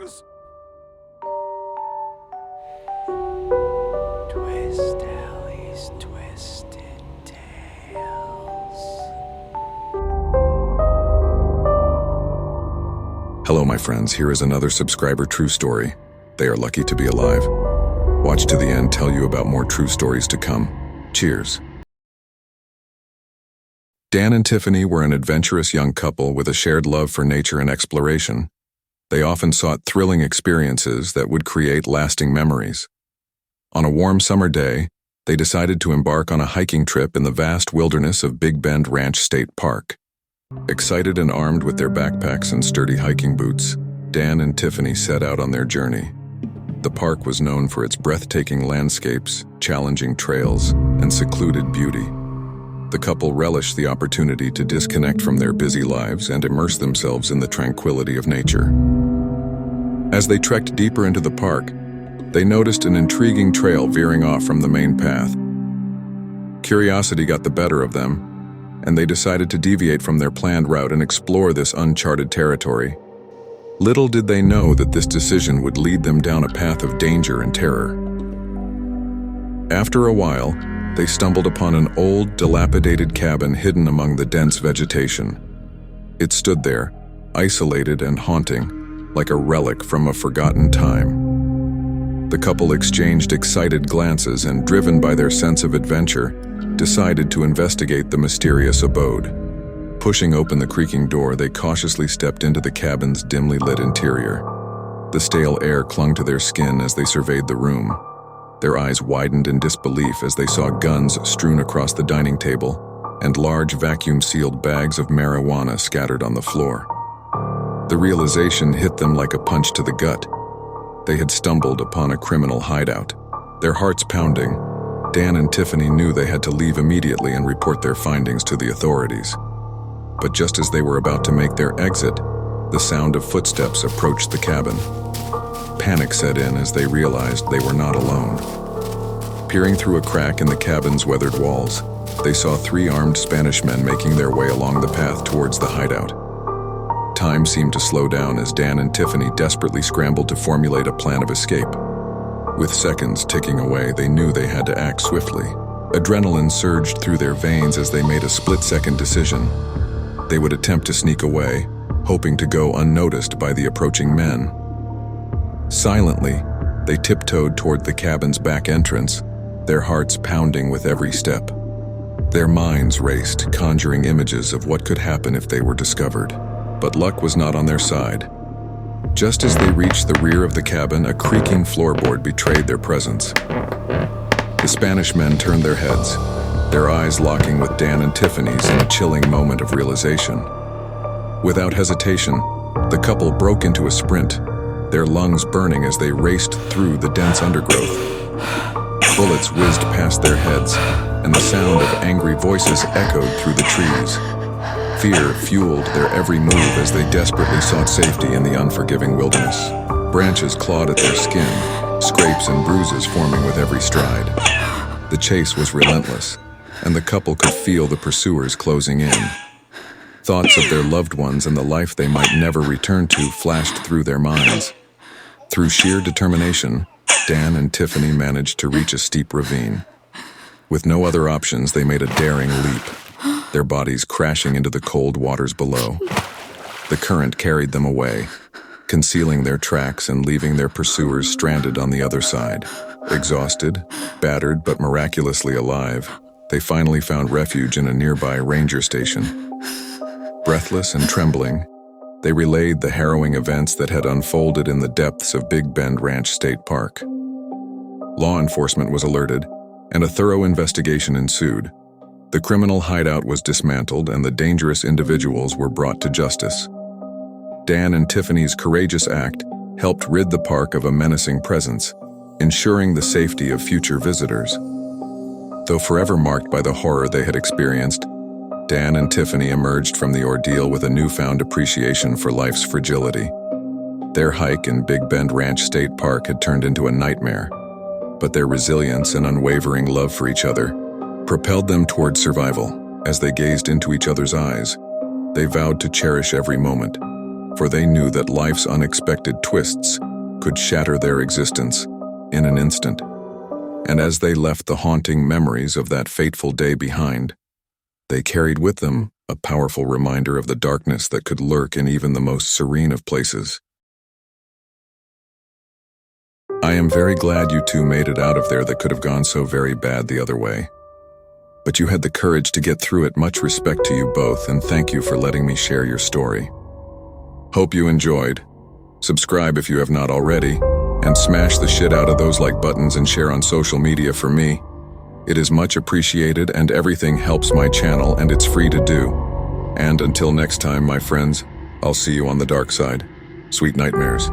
focus. Twist Alley's Twisted Tales. Hello, my friends. Here is another subscriber true story. They are lucky to be alive. Watch to the end, tell you about more true stories to come. Cheers. Dan and Tiffany were an adventurous young couple with a shared love for nature and exploration. They often sought thrilling experiences that would create lasting memories. On a warm summer day, they decided to embark on a hiking trip in the vast wilderness of Big Bend Ranch State Park. Excited and armed with their backpacks and sturdy hiking boots, Dan and Tiffany set out on their journey. The park was known for its breathtaking landscapes, challenging trails, and secluded beauty. The couple relished the opportunity to disconnect from their busy lives and immerse themselves in the tranquility of nature. As they trekked deeper into the park, they noticed an intriguing trail veering off from the main path. Curiosity got the better of them, and they decided to deviate from their planned route and explore this uncharted territory. Little did they know that this decision would lead them down a path of danger and terror. After a while, they stumbled upon an old, dilapidated cabin hidden among the dense vegetation. It stood there, isolated and haunting, like a relic from a forgotten time. The couple exchanged excited glances and, driven by their sense of adventure, decided to investigate the mysterious abode. Pushing open the creaking door, they cautiously stepped into the cabin's dimly lit interior. The stale air clung to their skin as they surveyed the room. Their eyes widened in disbelief as they saw guns strewn across the dining table and large vacuum-sealed bags of marijuana scattered on the floor. The realization hit them like a punch to the gut. They had stumbled upon a criminal hideout. Their hearts pounding, Dan and Tiffany knew they had to leave immediately and report their findings to the authorities. But just as they were about to make their exit, the sound of footsteps approached the cabin. Panic set in as they realized they were not alone. Peering through a crack in the cabin's weathered walls, they saw three armed Spanish men making their way along the path towards the hideout. Time seemed to slow down as Dan and Tiffany desperately scrambled to formulate a plan of escape. With seconds ticking away, they knew they had to act swiftly. Adrenaline surged through their veins as they made a split-second decision. They would attempt to sneak away, hoping to go unnoticed by the approaching men. Silently, they tiptoed toward the cabin's back entrance, their hearts pounding with every step. Their minds raced, conjuring images of what could happen if they were discovered. But luck was not on their side. Just as they reached the rear of the cabin, a creaking floorboard betrayed their presence. The Spanish men turned their heads, their eyes locking with Dan and Tiffany's in a chilling moment of realization. Without hesitation, the couple broke into a sprint, their lungs burning as they raced through the dense undergrowth. Bullets whizzed past their heads, and the sound of angry voices echoed through the trees. Fear fueled their every move as they desperately sought safety in the unforgiving wilderness. Branches clawed at their skin, scrapes and bruises forming with every stride. The chase was relentless, and the couple could feel the pursuers closing in. Thoughts of their loved ones and the life they might never return to flashed through their minds. Through sheer determination, Dan and Tiffany managed to reach a steep ravine. With no other options, they made a daring leap, their bodies crashing into the cold waters below. The current carried them away, concealing their tracks and leaving their pursuers stranded on the other side. Exhausted, battered but miraculously alive, they finally found refuge in a nearby ranger station. Breathless and trembling, they relayed the harrowing events that had unfolded in the depths of Big Bend Ranch State Park. Law enforcement was alerted, and a thorough investigation ensued. The criminal hideout was dismantled and the dangerous individuals were brought to justice. Dan and Tiffany's courageous act helped rid the park of a menacing presence, ensuring the safety of future visitors. Though forever marked by the horror they had experienced, Dan and Tiffany emerged from the ordeal with a newfound appreciation for life's fragility. Their hike in Big Bend Ranch State Park had turned into a nightmare, but their resilience and unwavering love for each other propelled them toward survival. As they gazed into each other's eyes, they vowed to cherish every moment, for they knew that life's unexpected twists could shatter their existence in an instant. And as they left the haunting memories of that fateful day behind, they carried with them a powerful reminder of the darkness that could lurk in even the most serene of places. I am very glad you two made it out of there. That could have gone so very bad the other way. But you had the courage to get through it. Much respect to you both, and thank you for letting me share your story. Hope you enjoyed. Subscribe if you have not already, and smash the shit out of those like buttons and share on social media for me. It is much appreciated, and everything helps my channel, and it's free to do. And until next time, my friends, I'll see you on the dark side. Sweet nightmares.